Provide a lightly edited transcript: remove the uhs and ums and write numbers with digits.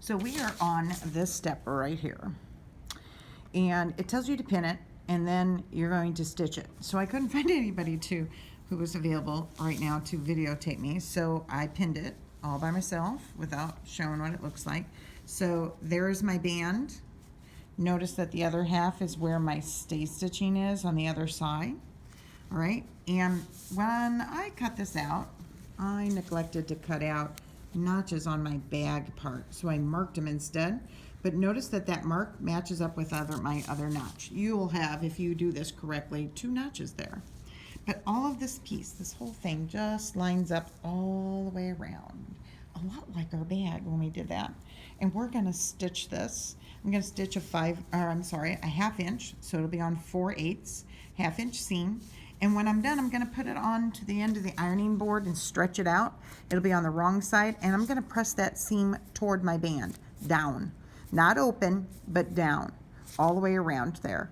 So we are on this step right here. And it tells you to pin it, and then you're going to stitch it. So I couldn't find anybody who was available right now to videotape me, so I pinned it all by myself without showing what it looks like. So there's my band. Notice that the other half is where my stay stitching is on the other side. All right, and when I cut this out, I neglected to cut out notches on my bag part, so I marked them instead. But notice that that mark matches up with my other notch. You will have, if you do this correctly, 2 notches there. But all of this piece, this whole thing just lines up all the way around, a lot like our bag when we did that. And we're going to stitch this. I'm going to stitch a half inch, so it'll be on 4/8, half-inch seam. And when I'm done, I'm going to put it on to the end of the ironing board and stretch it out. It'll be on the wrong side, and I'm going to press that seam toward my band, down. Not open, but down, all the way around there.